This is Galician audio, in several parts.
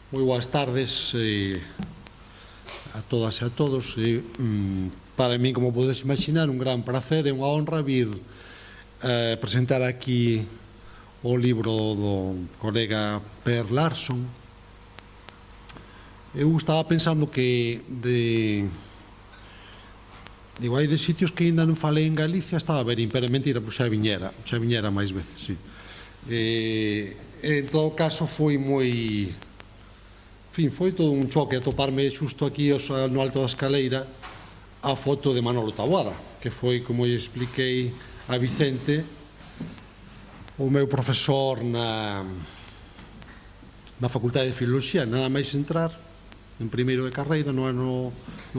Moi boas tardes a todas e a todos. Para mí, como podes imaginar, un gran prazer e unha honra vir presentar aquí o libro do colega Per Larsson. Eu estaba pensando que hai de sitios que ainda non falei en Galicia, estaba a ver, pero mentira, pois xa viñera máis veces, sí. En todo caso, foi moi... foi todo un choque atoparme xusto aquí no alto da escaleira a foto de Manolo Taboada, que foi, como lle expliquei a Vicente, o meu profesor na Facultade de Filoloxía. Nada máis entrar en primeiro de carreira no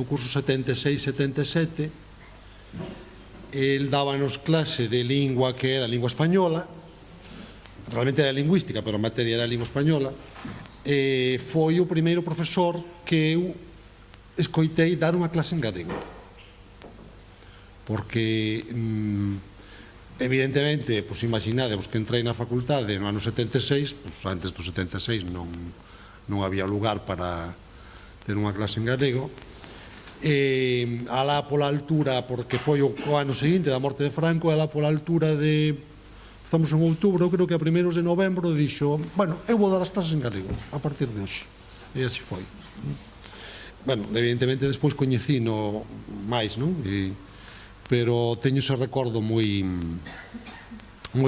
curso 76-77, el dábanos clase de lingua que era lingua española, realmente era lingüística, pero a materia era lingua española. Foi o primeiro profesor que eu escoitei dar unha clase en galego, porque evidentemente, pois imaginadevos que entrei na facultade no ano 76, pois antes do 76 non había lugar para ter unha clase en galego. Alá pola altura, porque foi o ano seguinte da morte de Franco, alá pola altura de... Estamos en outubro, creo que a primeiros de novembro dixo, bueno, eu vou dar as clases en galego a partir de hoxe. E así foi. Bueno, evidentemente despois coñecino máis, non? Pero teño ese recordo moi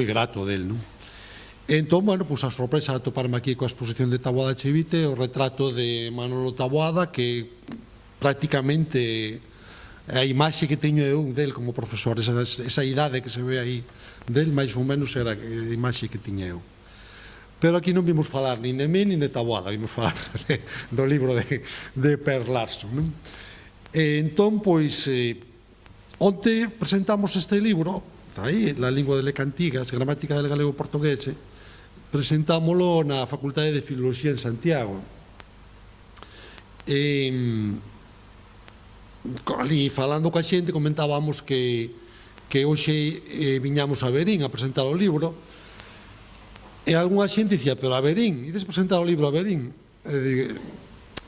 grato del, non? Entón, bueno, pois a sorpresa de toparme aquí coa exposición de Taboada Chevite, o retrato de Manolo Taboada, que prácticamente a imaxe que teño eu del como profesor, esa idade que se ve aí del, máis ou menos era a imaxe que tiña eu. Pero aquí non vimos falar nin de mí, nin de Taboada, vimos falar do libro de Per Larsson, non? Entón, pois, onte presentamos este libro, está aí, La lingua de Lecantigas, gramática del galego portugués, presentámolo na Facultade de Filoloxía en Santiago. Ali, falando coa xente, comentábamos que hoxe viñamos a Verín a presentar o libro, e algunha xente dicía, pero a Verín, ides presentar o libro a Verín?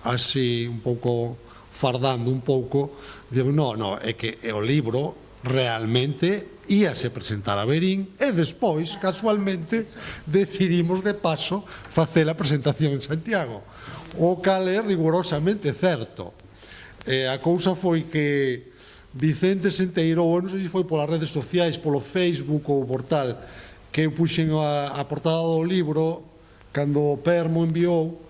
Así, un pouco fardando un pouco, dicemos, no, é que o libro realmente íase presentar a Verín, e despois, casualmente, decidimos de paso facer a presentación en Santiago, o cal é rigorosamente certo. A cousa foi que Vicente se enteirou, non sei se foi polas redes sociais, polo Facebook ou por tal, que eu puxen a portada do libro, cando o Per mo enviou,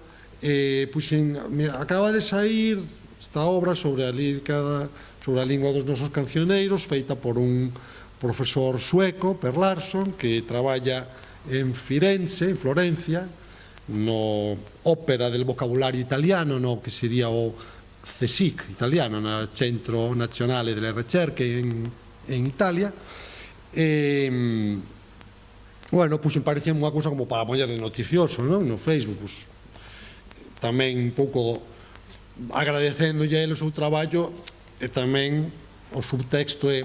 puxen, acaba de sair esta obra sobre a lingua dos nosos cancioneiros, feita por un profesor sueco, Per Larsson, que traballa en Firenze, en Florencia, no ópera del vocabulario italiano, no que sería o CSIC italiano, no Centro Nazionale delle Ricerche en Italia. Bueno, pois me parecía unha cousa como para poñer de noticioso, non? No Facebook, pois tamén un pouco agradecéndolle a ele o seu traballo, e tamén o subtexto é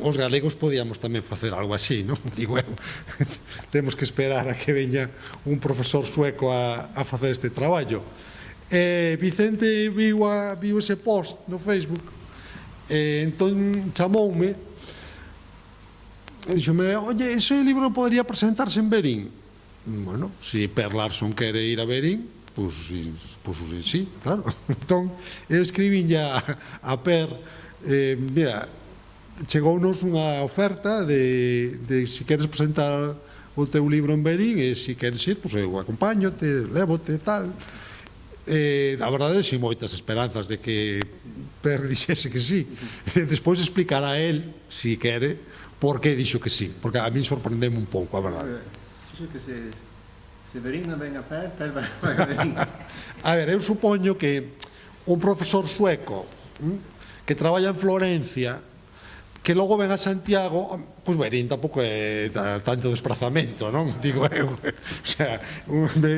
os galegos podíamos tamén facer algo así, non? Digo eu, temos que esperar a que veña un profesor sueco a facer este traballo. Vicente viu ese post no Facebook, entón chamoume e dixome, oye, ese libro podría presentarse en Verín. Bueno, se Per Larsson quere ir a Verín, pois sí, claro. Entón, eu escribín ya a Per, mira, chegounos unha oferta de se queres presentar o teu libro en Verín, e se queres ir, pois eu acompáñote, lévote, tal. A verdade é que moitas esperanzas de que Per dixese que sí. Despois explicará el, se quere, por que dixo que sí, porque a mí sorprendeme un pouco, a verdade. Dixo que se Verín non ven a Per, Per vai a Verín. A ver, eu supoño que un profesor sueco que traballa en Florencia, que logo ven a Santiago, pois Verín tampouco é tanto desplazamento, non? Digo eu. O sea,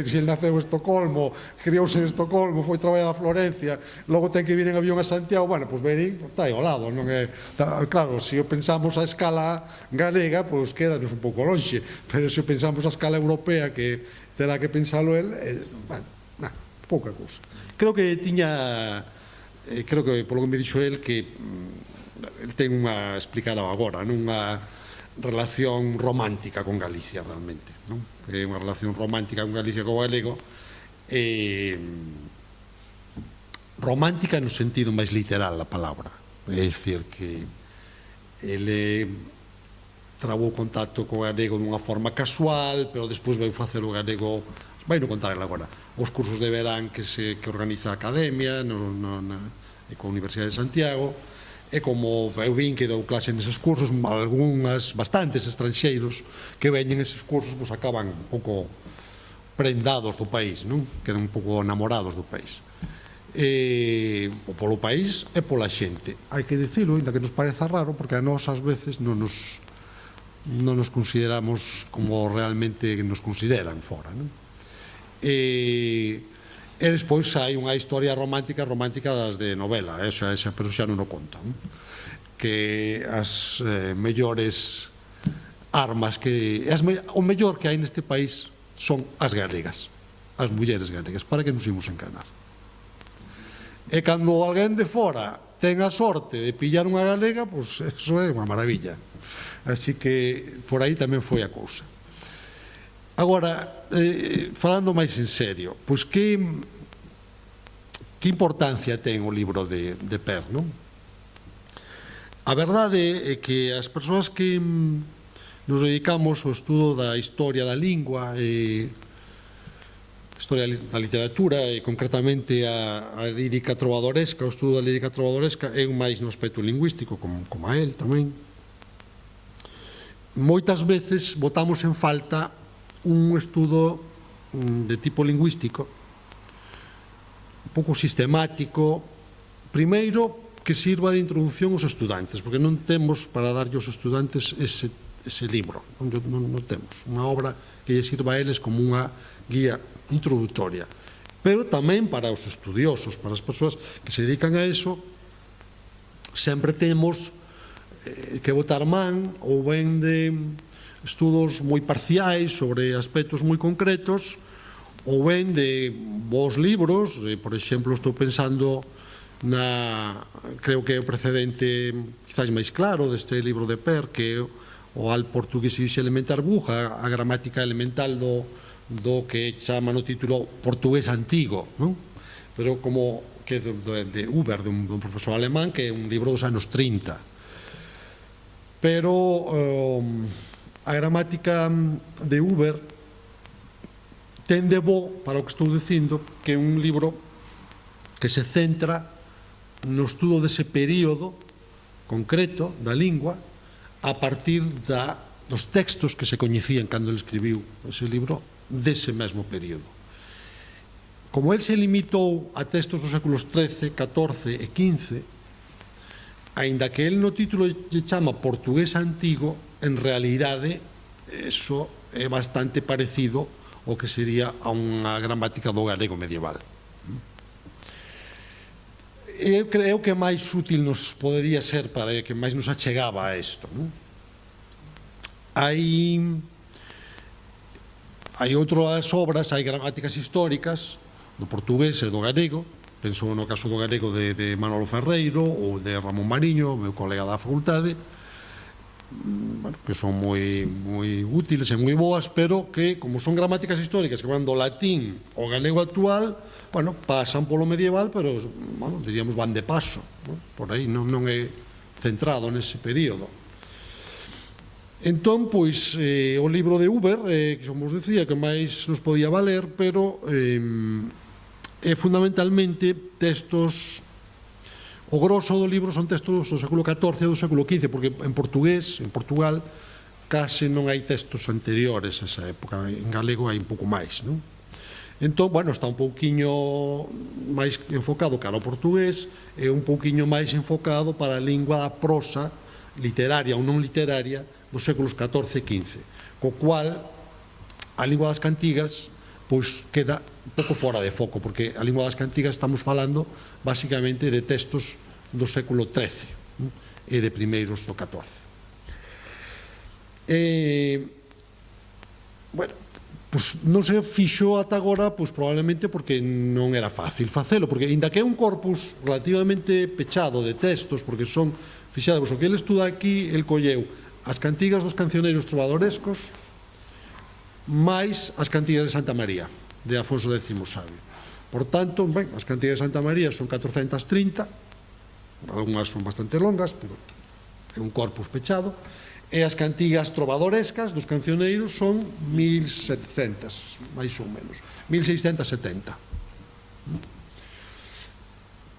se ele naceu en Estocolmo, criouse en Estocolmo, foi traballar a Florencia, logo ten que vir en avión a Santiago, bueno, pois Verín está aí ao lado, non é? Claro, se pensamos a escala galega, pois quédanos un pouco lonxe, pero se pensamos a escala europea, que terá que pensalo el, bueno, Pouca cousa. Creo que tiña, creo que polo que me dixo el, que el ten unha, explicado agora, unha relación romántica con Galicia realmente, non? É unha relación romántica con Galicia co galego, romántica no sentido máis literal da palabra, é dicir que ele trabou contacto co galego dunha forma casual, pero despois vai facer o galego, vai non contar agora, os cursos de verán que organiza a Academia coa Universidade de Santiago, e como eu vin que dou clase neses cursos, bastantes estranxeiros que veñen eses cursos, pois acaban un pouco prendados do país, non? Quedan un pouco enamorados do país. Polo país e pola xente. Hai que dicilo, ainda que nos pareza raro, porque a nós ás veces non nos consideramos como realmente nos consideran fora, non? E despois hai unha historia romántica das de novela, pero xa non o conto, non? Que as mellores armas o mellor que hai neste país son as galegas, as mulleres galegas, para que nos imos enganar. E cando alguén de fora ten a sorte de pillar unha galega, pois eso é unha maravilla. Así que por aí tamén foi a cousa. Agora, falando máis en serio, pois que importancia ten o libro de Per, non? A verdade é que as persoas que nos dedicamos ao estudo da historia da lingua e historia da literatura e concretamente a lírica trovadoresca, o estudo da lírica trovadoresca é un máis no aspecto lingüístico, como a él tamén. Moitas veces botamos en falta un estudo de tipo lingüístico un pouco sistemático, primeiro que sirva de introducción aos estudantes, porque non temos para darlle aos estudantes ese libro, non temos unha obra que lle sirva a eles como unha guía introductoria, pero tamén para os estudiosos, para as persoas que se dedican a eso, sempre temos que botar man ou ben de estudos moi parciais sobre aspectos moi concretos ou ben de bons libros, por exemplo, estou pensando creo que é o precedente quizás máis claro deste libro de Per, que é o Al Portugués Elementar Book, a gramática elemental do que chama no título Portugués Antigo, non? Pero como que de Huber, dun profesor alemán, que é un libro dos anos 30. Pero a gramática de Huber ten de bo, para o que estou dicindo, que é un libro que se centra no estudo dese período concreto da lingua a partir dos textos que se coñecían cando ele escribiu ese libro dese mesmo período. Como ele se limitou a textos dos séculos XIII, XIV e XV, aínda que ele no título lle chama Portugués Antigo, en realidade eso é bastante parecido ao que sería a unha gramática do galego medieval. Eu creo que máis útil nos podería ser para que máis nos achegaba a isto, non? Hai outras obras, hai gramáticas históricas do portugués e do galego. Penso no caso do galego de Manolo Ferreiro ou de Ramón Mariño, meu colega da facultade, que son moi útiles e moi boas, pero que, como son gramáticas históricas que van do latín ao galego actual, pasan polo medieval, pero, diríamos, van de paso, por aí, non é centrado nese período. Entón, pois, o libro de Huber, que vos decía, que máis nos podía valer, pero é fundamentalmente textos. O grosso do libro son textos do século XIV e do século XV, porque en portugués, en Portugal, case non hai textos anteriores a esa época. En galego hai un pouco máis, non? Entón, está un pouquiño máis enfocado cara ao portugués e un pouquiño máis enfocado para a lingua da prosa literaria ou non literaria dos séculos XIV e XV, co cual a lingua das cantigas pois queda un pouco fora de foco, porque a lingua das cantigas estamos falando basicamente de textos do século XIII e de primeiros do XIV. pois non se fixo ata agora, pois probablemente porque non era fácil facelo, porque inda que é un corpus relativamente pechado de textos, porque son, fixadevos, o que ele estuda aquí, el colleu as cantigas dos cancioneiros trovadorescos máis as cantigas de Santa María, de Afonso X Sabio. Por tanto, ben, as cantigas de Santa María son 430, algunhas son bastante longas, pero é un corpus pechado, e as cantigas trovadorescas dos cancioneiros son 1700, máis ou menos, 1670.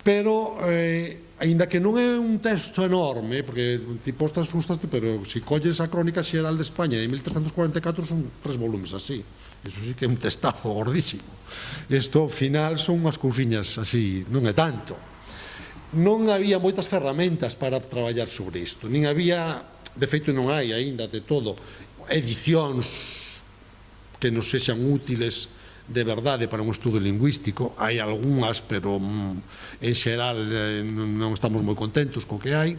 Pero, aínda que non é un texto enorme, porque ti postas sustaste, pero se colles a Crónica Xeral de España de 1344 son 3 volumes así. Iso sí que é un testazo gordísimo. Isto, ao final, son unhas cousiñas así, non é tanto. Non había moitas ferramentas para traballar sobre isto, nin había, de feito non hai aínda de todo, edicións que nos sexan útiles de verdade para un estudo lingüístico. Hai algunhas, pero en xeral non estamos moi contentos co que hai.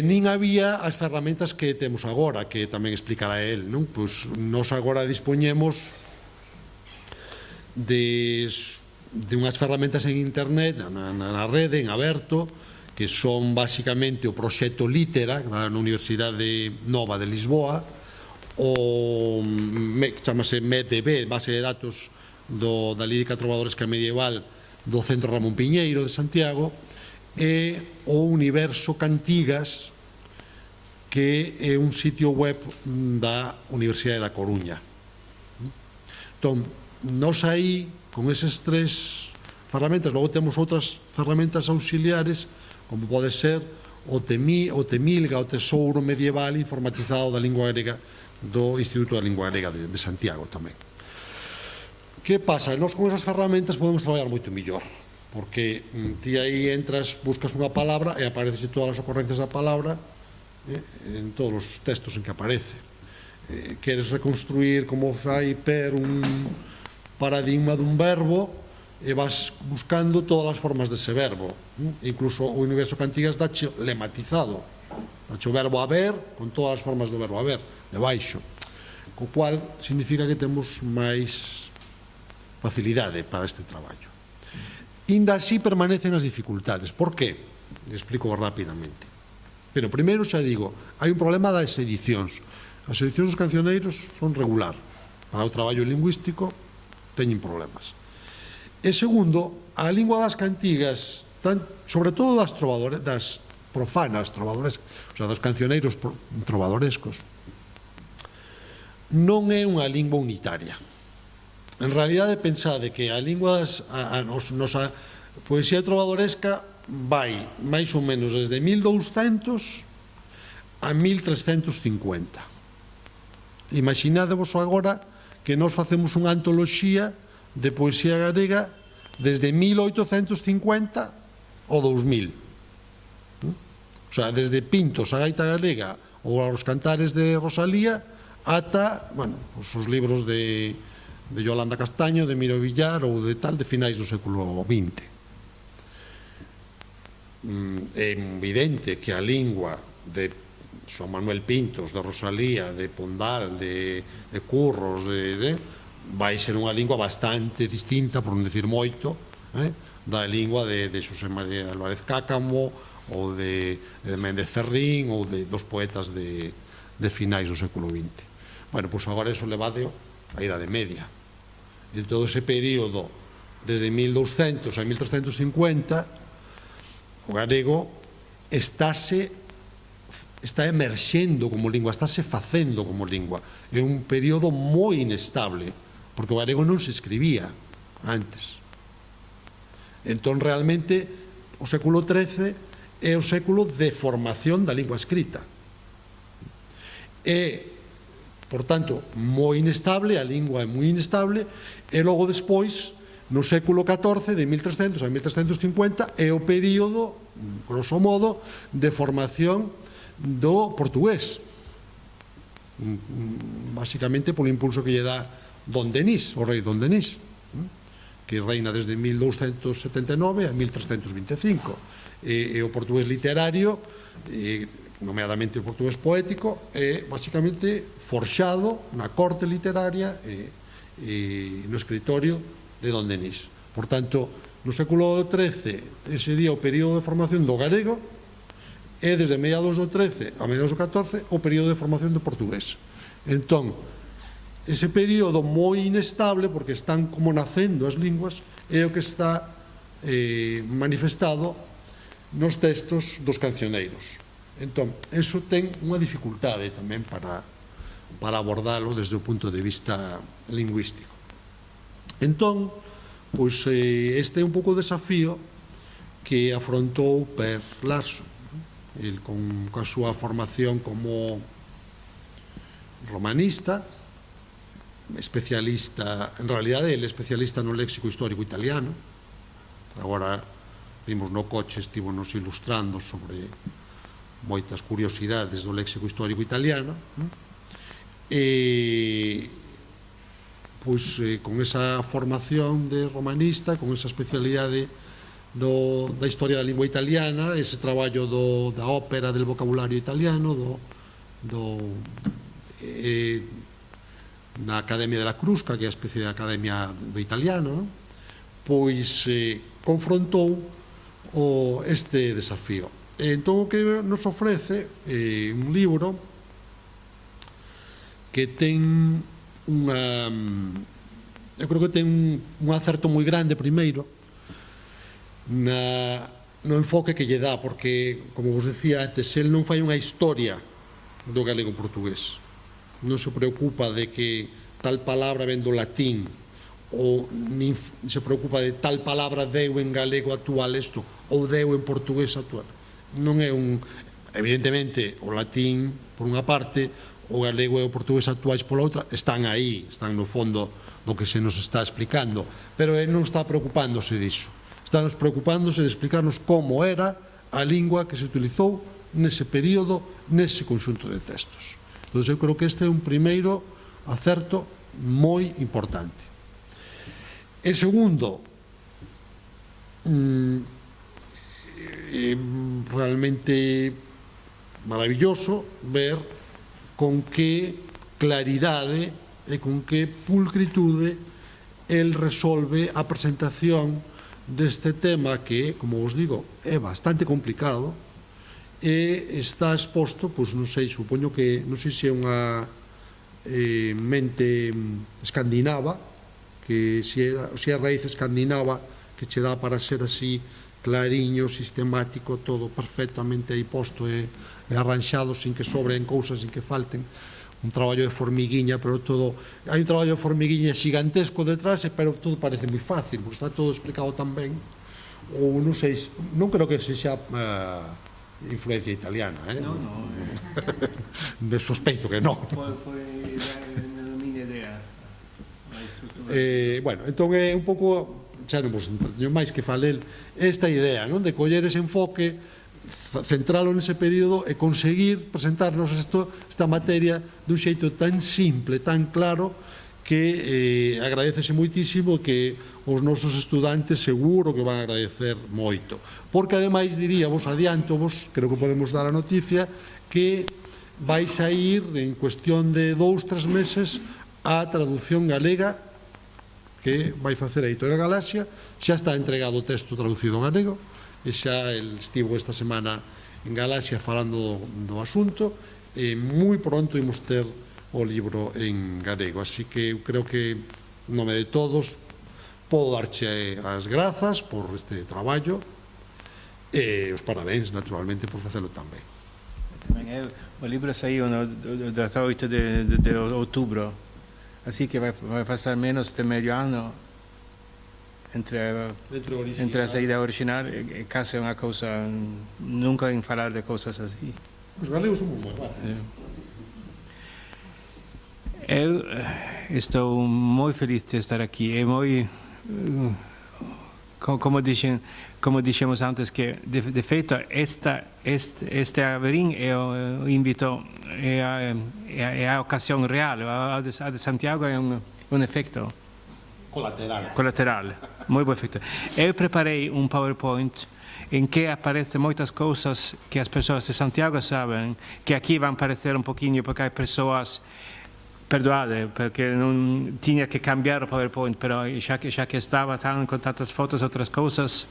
Nin había as ferramentas que temos agora, que tamén explicará el, non? Pois nos agora dispoñemos de unhas ferramentas en internet, na rede, en aberto, que son basicamente o proxecto Litera, na Universidade Nova de Lisboa, o chamase MEDB, base de datos da lírica trovadoresca medieval do Centro Ramón Piñeiro de Santiago, e o Universo Cantigas, que é un sitio web da Universidade da Coruña. Entón, nos aí, con eses 3 ferramentas, logo temos outras ferramentas auxiliares, como pode ser o Temilga, o Tesouro Medieval Informatizado da Lingua Grega do Instituto da Lingua Grega de Santiago tamén. Que pasa? Nós con esas ferramentas podemos traballar moito mellor, porque ti aí entras, buscas unha palabra e aparecen todas as ocorrencias da palabra en todos os textos en que aparece. Queres reconstruir como fai Per un paradigma dun verbo e vas buscando todas as formas dese verbo. Incluso o Universo Cantigas dache lematizado, dache o verbo haber con todas as formas do verbo haber debaixo, co cual significa que temos máis facilidade para este traballo. Inda así permanecen as dificultades. Por qué? Explico rapidamente. Pero primeiro xa digo, hai un problema das edicións. As edicións dos cancioneiros son regular. Para o traballo lingüístico teñen problemas. E segundo, a lingua das cantigas, sobre todo das profanas trovadorescas, o sea, dos cancioneiros trovadorescos, non é unha lingua unitaria. En realidade, pensade que a lingua nosa poesía trovadoresca vai máis ou menos desde 1200 a 1350. Imaginádevos agora que nós facemos unha antoloxía de poesía galega desde 1850 ao 2000. O sea, desde Pintos, a gaita galega ou aos cantares de Rosalía ata, bueno, os libros de Yolanda Castaño, de Miro Villar ou de tal, de finais do século XX. É evidente que a lingua de Xoán Manuel Pintos, de Rosalía, de Pondal, de Curros, vai ser unha lingua bastante distinta, por non dicir moito, da lingua de Xosé María Álvarez Cácamo ou de Méndez Ferrín ou dos poetas de finais do século XX. Bueno, pois agora iso levade a Idade Media. En todo ese período, desde 1200 a 1350, o galego está emerxendo como lingua, estáse facendo como lingua. É un período moi inestable, porque o galego non se escribía antes. Entón, realmente, o século XIII é o século de formación da lingua escrita. E, por tanto, moi inestable, a lingua é moi inestable, e logo despois, no século XIV, de 1300 a 1350, é o período, grosso modo, de formación do portugués. Basicamente polo impulso que lle dá Don Denis, o rei Don Denis, que reina desde 1279 a 1325. E o portugués literario, nomeadamente o portugués poético, é basicamente forxado na corte literaria e no escritorio de Don Denis. Por tanto, no século XIII, ese sería o período de formación do galego, e desde mediados do XIII a mediados do XIV o período de formación do portugués. Entón, ese período moi inestable, porque están como nacendo as linguas, é o que está manifestado nos textos dos cancioneiros. Entón, eso ten unha dificultade tamén para abordalo desde o punto de vista lingüístico. Entón, pois este é un pouco o desafío que afrontou Per Larson, el con a súa formación como romanista, especialista, en realidade ele é especialista no léxico histórico italiano. Agora vimos no coche, estivo nos ilustrando sobre moitas curiosidades do léxico histórico italiano, e pois con esa formación de romanista, con esa especialidade da historia da lingua italiana, ese traballo da ópera del vocabulario italiano, na Academia de la Crusca, que é a especie de academia do italiano, pois confrontou este desafío. Entón, o que nos ofrece un libro que ten eu creo que ten un acerto moi grande primeiro no enfoque que lle dá, porque, como vos decía antes, el non fai unha historia do galego portugués, non se preocupa de que tal palabra ven do latín, ou nin se preocupa de tal palabra deu en galego actual isto, ou deu en portugués actual. Non é evidentemente, o latín por unha parte, o galego e o portugués actuais pola outra, están aí, están no fondo do que se nos está explicando, pero ele non está preocupándose disso. Estamos preocupándose de explicarnos como era a lingua que se utilizou nese período, nese conxunto de textos. Entón, eu creo que este é un primeiro acerto moi importante. E segundo, realmente maravilloso ver con que claridade e con que pulcritude el resolve a presentación deste tema que, como vos digo, é bastante complicado e está exposto, pois non sei, supoño que, non sei se é unha mente escandinava, que se é a raíz escandinava que che dá para ser así clariño, sistemático, todo perfectamente aí posto e arranxado, sin que sobren cousas, sin que falten, un traballo de formiguiña, pero todo, hai un traballo de formiguiña xigantesco detrás, pero todo parece moi fácil, porque está todo explicado tan ben, ou non sei, non creo que sexa influencia italiana, No. Me sospeito que non. Foi na miña idea, a estrutura. Bueno, entón é un pouco, xa non vos entreteño máis que fale esta idea, non, de coller ese enfoque, centralo nese período e conseguir presentarnos esta materia dun xeito tan simple, tan claro, que agradecese moitísimo, que os nosos estudantes seguro que van a agradecer moito. Porque ademais, diríamos, adiantovos, creo que podemos dar a noticia, que vais a ir en cuestión de 2-3 meses a traducción galega que vai facer a Editorial Galaxia. Xa está entregado o texto traducido en galego, e xa estivo esta semana en Galaxia falando do asunto, e moi pronto imos ter o libro en galego, así que eu creo que en nome de todos podo darche as grazas por este traballo e os parabéns naturalmente por facelo tan ben. O libro saiu no 18 de outubro, así que vai passar menos de medio ano entre a saída original e case unha cousa, nunca en falar de cousas así. Os galegos son moi buenos. Eu estou moi feliz de estar aquí. É moi, como dixemos antes, que de feito este Averín é o invito, é a ocasión real. A de Santiago é un efecto colateral. Moi bo efecto. Eu preparei un PowerPoint em que aparecem muitas coisas que as pessoas de Santiago sabem, que aqui vão aparecer um pouquinho, porque há pessoas, perdoade, porque não tinha que cambiar o PowerPoint, mas já que estava com tantas fotos, outras coisas,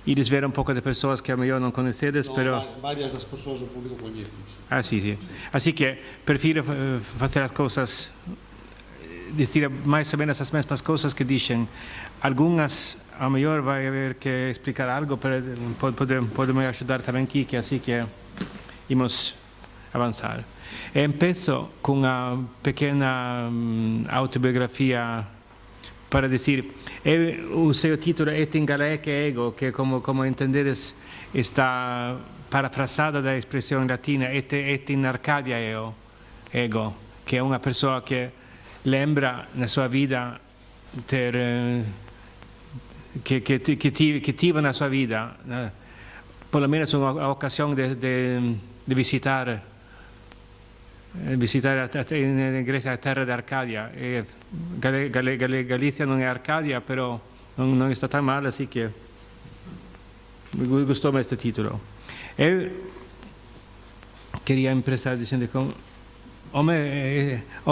eles viram um pouco de pessoas que a melhor não conheceres, pero... Varias das persoas do público coñeces. Ah, sim. Assim que prefiro fazer as coisas, dizer mais ou menos as mesmas coisas que dizem. Algumas, a melhor vai haver que explicar algo, pero pode me ajudar também, Kiki, assim que vamos avançar. Empiezo com uma pequena autobiografia para dizer, eu usei o título Et in Galec ego, que como entenderes está parafrasada da expressão latina et in Arcadia ego, que é uma pessoa que lembra na sua vida ter que tive na sua vida, pelo menos uma ocasião de visitar a igreja da terra de Arcadia. Galícia não é Arcadia, pero não está tão mal, assim que gostou-me este título. Eu queria começar dizendo que o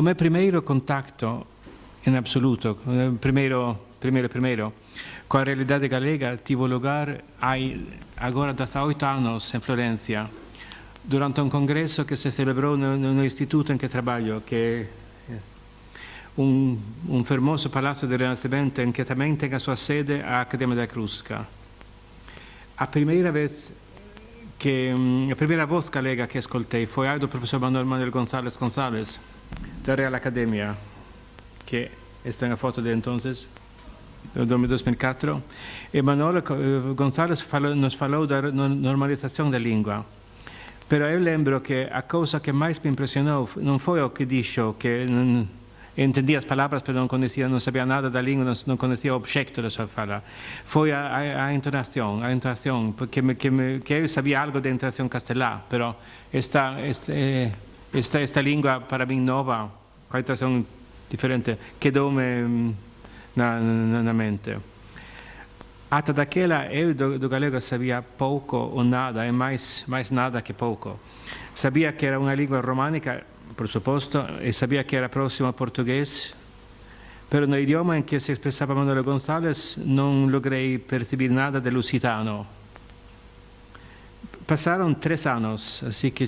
meu primeiro contato em absoluto, primeiro com a realidade galega, tive lugar agora há 8 anos em Florença, durante um congresso que se celebrou no instituto em que trabalho, que é um famoso palácio do Renascimento, em que também tem a sua sede a Academia da Crusca. A primeira voz galega que escutei foi a do professor Manuel González, da Real Academia, que está na foto de então, de 2004. E Manuel González nos falou da normalização da língua. Pero eu lembro que a coisa que mais me impressionou não foi o que disse, que entendia as palavras, mas não sabia nada da língua, não conhecia o objeto da sua fala. Foi a entonação, porque eu sabia algo de entonação castelã, mas esta língua para mim nova, com a entonação diferente, quedou-me na mente. Até daquela, eu do galego sabia pouco ou nada, e mais nada que pouco. Sabia que era uma língua românica, por suposto, e sabia que era próximo ao português, mas no idioma em que se expressava Manuel González não logrei perceber nada de lusitano. Passaram 3 anos, assim que